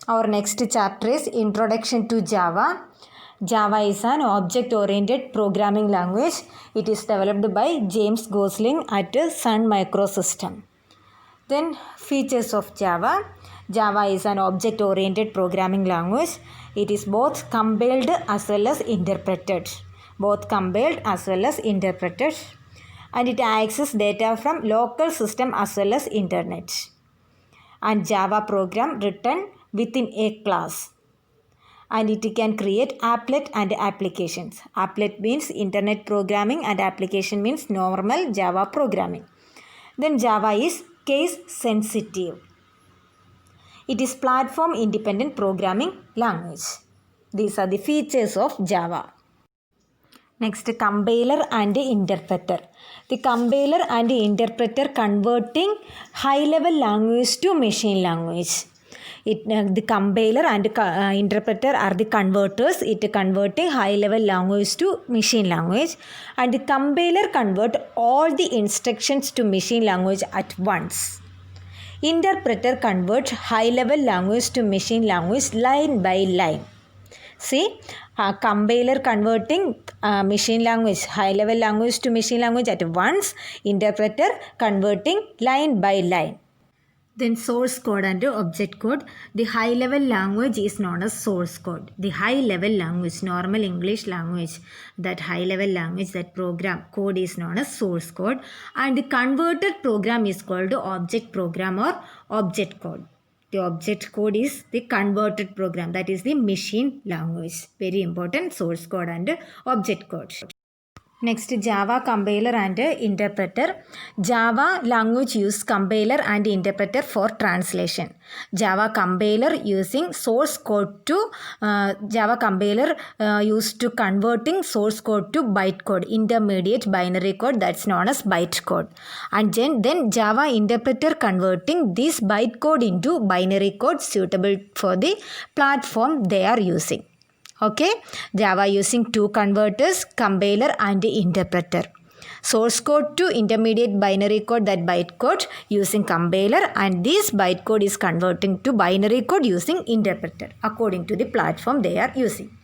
Our next chapter is Introduction to Java. Java is an object-oriented programming language. It is developed by James Gosling at Sun Microsystem. Then features of Java. Java is an object-oriented programming language. It is both compiled as well as interpreted. And it accesses data from local system as well as internet. And Java program written within a class. And it can create applet and applications. Applet means internet programming and application means normal Java programming. Then Java is case sensitive. It is platform independent programming language. These are the features of Java. Next, compiler and interpreter. The compiler and interpreter converting high-level language to machine language. The compiler and interpreter are the converters. It converting high-level language to machine language. And the compiler convert all the instructions to machine language at once. Interpreter converts high-level language to machine language line by line. See, compiler converting machine language, high-level language to machine language at once. Interpreter converting line by line. Then source code and object code. The high-level language is known as source code. The high-level language, normal English language, that high-level language, that program code is known as source code. And the converted program is called object program or object code. The object code is the converted program, that is the machine language. Very important, source code and object code. Next, Java compiler and interpreter. Java language use compiler and interpreter for translation. Java compiler using source code to Java compiler used to converting source code to bytecode, intermediate binary code, that's known as bytecode. And then Java interpreter converting this bytecode into binary code suitable for the platform they are using. Okay, Java using two converters, compiler and interpreter. Source code to intermediate binary code, that bytecode using compiler, and this bytecode is converting to binary code using interpreter according to the platform they are using.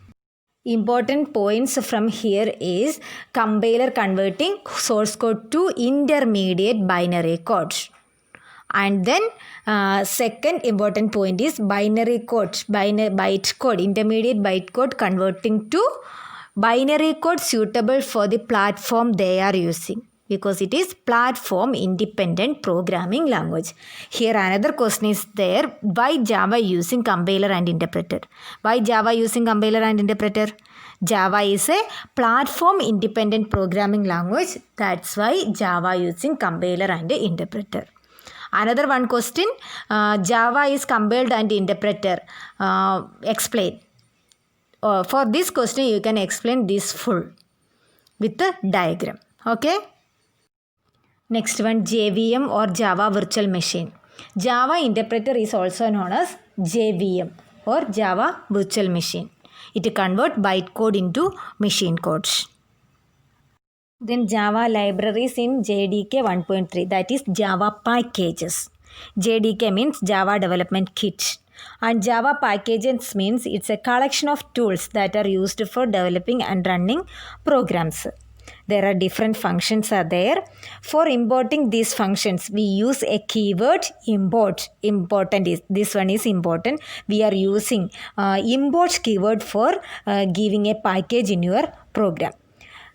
Important points from here is compiler converting source code to intermediate binary code. And then second important point is binary code, bytecode, intermediate bytecode converting to binary code suitable for the platform they are using, because it is platform independent programming language. Here another question is there, why Java using compiler and interpreter? Why Java using compiler and interpreter? Java is a platform independent programming language. That's why Java using compiler and interpreter. Another one question, Java is compiled and interpreter. Explain. For this question, you can explain this full with the diagram. Okay. Next one, JVM or Java Virtual Machine. Java interpreter is also known as JVM or Java Virtual Machine. It converts bytecode into machine codes. Then Java libraries in JDK 1.3, that is Java packages. JDK means Java Development Kit. And Java packages means it's a collection of tools that are used for developing and running programs. There are different functions are there. For importing these functions, we use a keyword import. Important is, this one is important. We are using import keyword for giving a package in your program.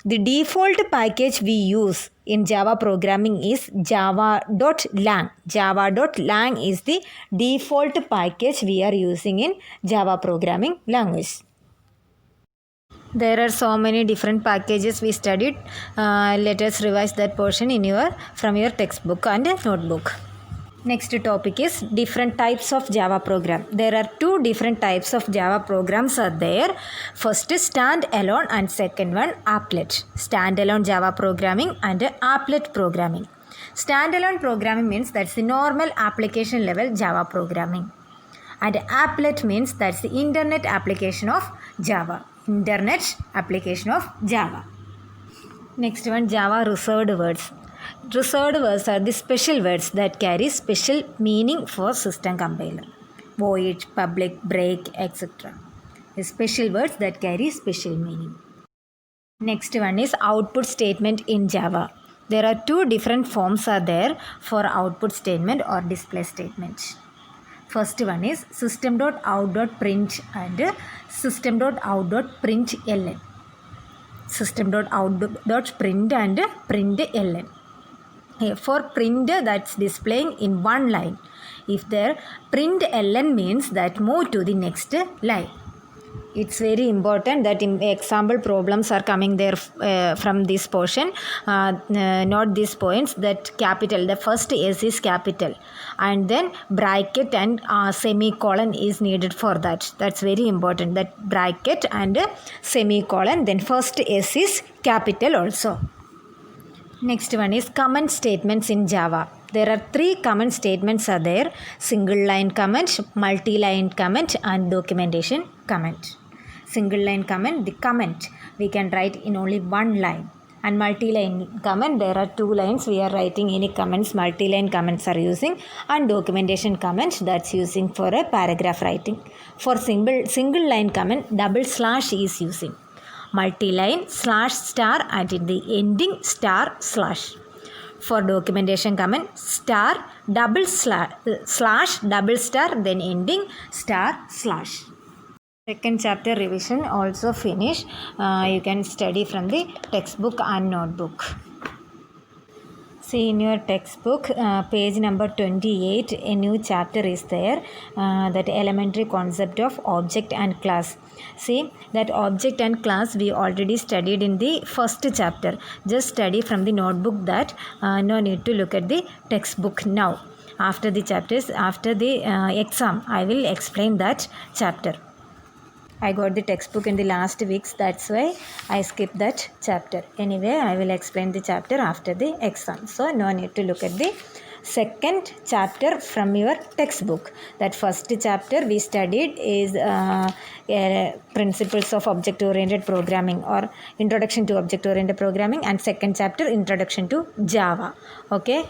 The default package we use in Java programming is java.lang. Java.lang is the default package we are using in Java programming language. There are so many different packages we studied. Let us revise that portion from your textbook and notebook. Next topic is different types of Java program. There are two different types of Java programs are there. First is standalone and second one applet. Standalone Java programming and applet programming. Standalone programming means that's the normal application level Java programming. And applet means that's the internet application of Java. Internet application of Java. Next one, Java reserved words. Reserved words are the special words that carry special meaning for system compiler. void, public, break, etc. Special words that carry special meaning. Next one is output statement in Java. There are two different forms are there for output statement or display statement. First one is system.out.print and system.out.println. System.out.print and println. For print, that's displaying in one line. If there println means that move to the next line. It's very important that in example problems are coming there from this portion, not these points, that capital, the first S is capital and then bracket and semicolon is needed for that. That's very important, that bracket and semicolon, then first S is capital also. Next one is comment statements in Java. There are three comment statements are there: single line comment, multi-line comment and documentation comment. Single line comment, the comment we can write in only one line, and multi-line comment, there are two lines we are writing any comments. Multi-line comments are using, and documentation comment, that's using for a paragraph writing. For single line comment, double slash is using. Multi-line slash star and in the ending star slash. For documentation comment, star double slash double star, then ending star slash. Second chapter revision also finish. You can study from the textbook and notebook. See in your textbook, page number 28, a new chapter is there, that elementary concept of object and class. See that object and class we already studied in the first chapter. Just study from the notebook that, no need to look at the textbook now. After the chapters, after the exam, I will explain that chapter. I got the textbook in the last weeks, that's why I skipped that chapter. Anyway, I will explain the chapter after the exam. So, no need to look at the second chapter from your textbook. That first chapter we studied is principles of object-oriented programming or introduction to object-oriented programming, and second chapter introduction to Java. Okay.